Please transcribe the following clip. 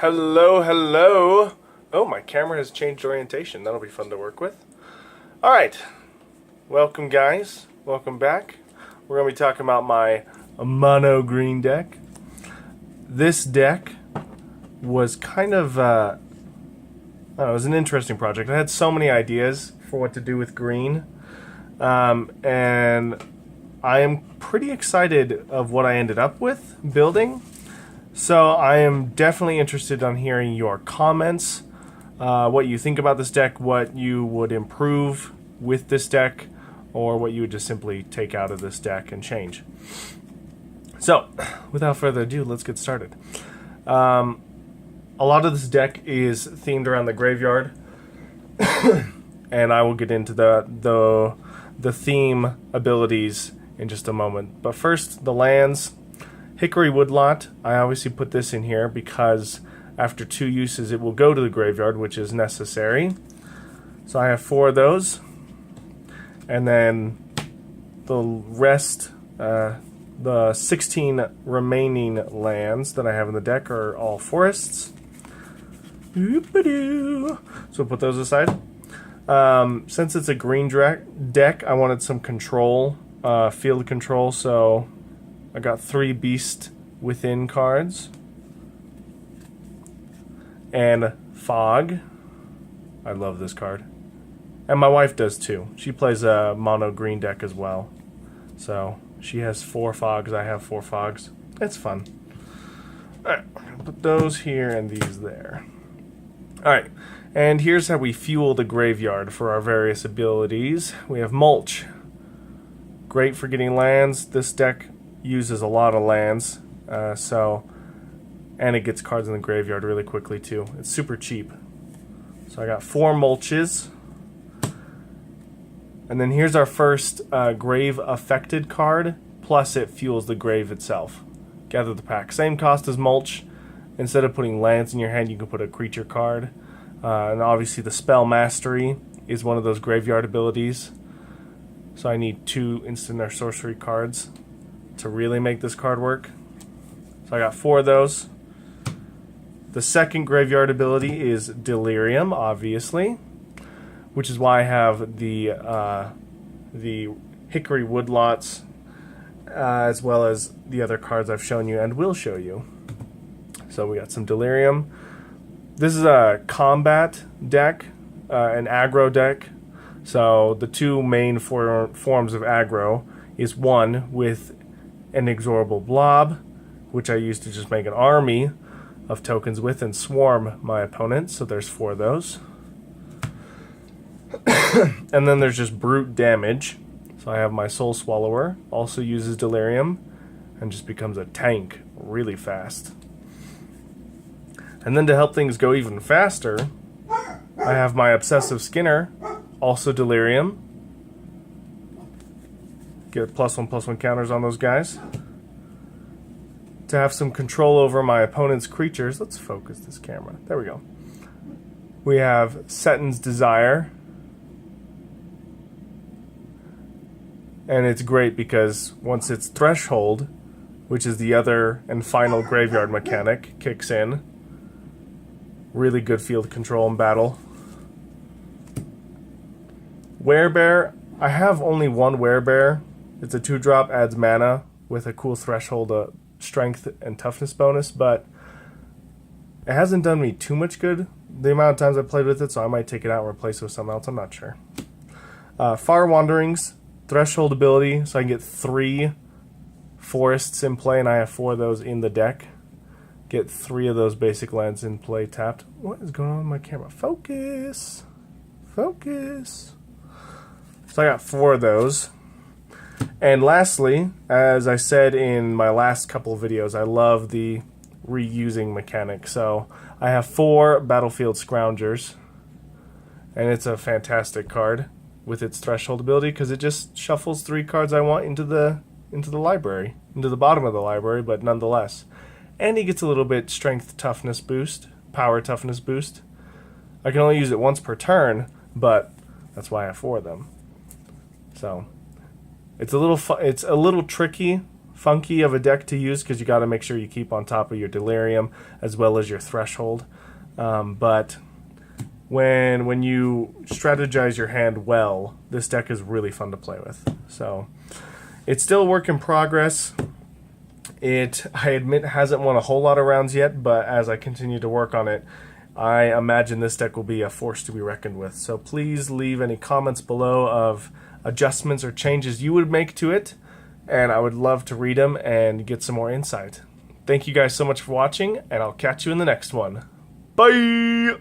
Hello, hello. Oh, my camera has changed orientation. That'll be fun to work with. Alright. Welcome, guys. Welcome back. We're going to be talking about my mono green deck. This deck was kind of, I don't know, it was an interesting project. I had so many ideas for what to do with green. And I am pretty excited of what I ended up with building. So I am definitely interested on hearing your comments, what you think about this deck, what you would improve with this deck, or what you would just simply take out of this deck and change. So, without further ado, let's get started. A lot of this deck is themed around the graveyard, and I will get into the theme abilities in just a moment. But first, the lands. Hickory Woodlot, I obviously put this in here because after 2 uses it will go to the graveyard, which is necessary. So I have 4 of those. And then the rest, the 16 remaining lands that I have in the deck are all forests. So we'll put those aside. Since it's a green deck, I wanted some control, field control, so I got 3 Beast Within cards. And Fog. I love this card. And my wife does too. She plays a mono green deck as well. So she has 4 Fogs, I have 4 Fogs. It's fun. Alright, I'm going to put those here and these there. Alright, and here's how we fuel the graveyard for our various abilities. We have Mulch. Great for getting lands. This deck uses a lot of lands, and it gets cards in the graveyard really quickly too. It's super cheap. So I got 4 Mulches. And then here's our first grave affected card, plus it fuels the grave itself. Gather the Pack. Same cost as Mulch. Instead of putting lands in your hand, you can put a creature card. And obviously the Spell Mastery is one of those graveyard abilities. So I need 2 instant or sorcery cards to really make this card work. So I got 4 of those. The second graveyard ability is Delirium, obviously, which is why I have the Hickory Woodlots, as well as the other cards I've shown you and will show you. So we got some Delirium. This is a combat deck, an aggro deck. So the 2 main forms of aggro is one with Inexorable Blob, which I use to just make an army of tokens with and swarm my opponent. So there's 4 of those. And then there's just brute damage. So I have my Soul Swallower, also uses Delirium, and just becomes a tank really fast. And then to help things go even faster, I have my Obsessive Skinner, also Delirium. Get +1/+1 counters on those guys. To have some control over my opponent's creatures, let's focus this camera. There we go. We have Setton's Desire. And it's great because once its Threshold, which is the other and final graveyard mechanic, kicks in, really good field control in battle. Werebear. I have only 1 Werebear. It's a 2-drop, adds mana with a cool threshold strength and toughness bonus, but it hasn't done me too much good the amount of times I played with it, so I might take it out and replace it with something else. I'm not sure. Far Wanderings, threshold ability, so I can get 3 forests in play, and I have 4 of those in the deck. Get 3 of those basic lands in play tapped. What is going on with my camera? Focus! Focus! So I got 4 of those. And lastly, as I said in my last couple of videos, I love the reusing mechanic. So I have 4 Battlefield Scroungers, and it's a fantastic card with its threshold ability because it just shuffles 3 cards I want into the library, into the bottom of the library, but nonetheless. And he gets a little bit strength toughness boost, power toughness boost. I can only use it once per turn, but that's why I have 4 of them. So it's a little tricky funky of a deck to use because you got to make sure you keep on top of your delirium as well as your threshold. But when you strategize your hand well, this deck is really fun to play with. So it's still a work in progress. It, I admit, hasn't won a whole lot of rounds yet, but as I continue to work on it, I imagine this deck will be a force to be reckoned with. So please leave any comments below of adjustments or changes you would make to it, and I would love to read them and get some more insight. Thank you guys so much for watching, and I'll catch you in the next one. Bye!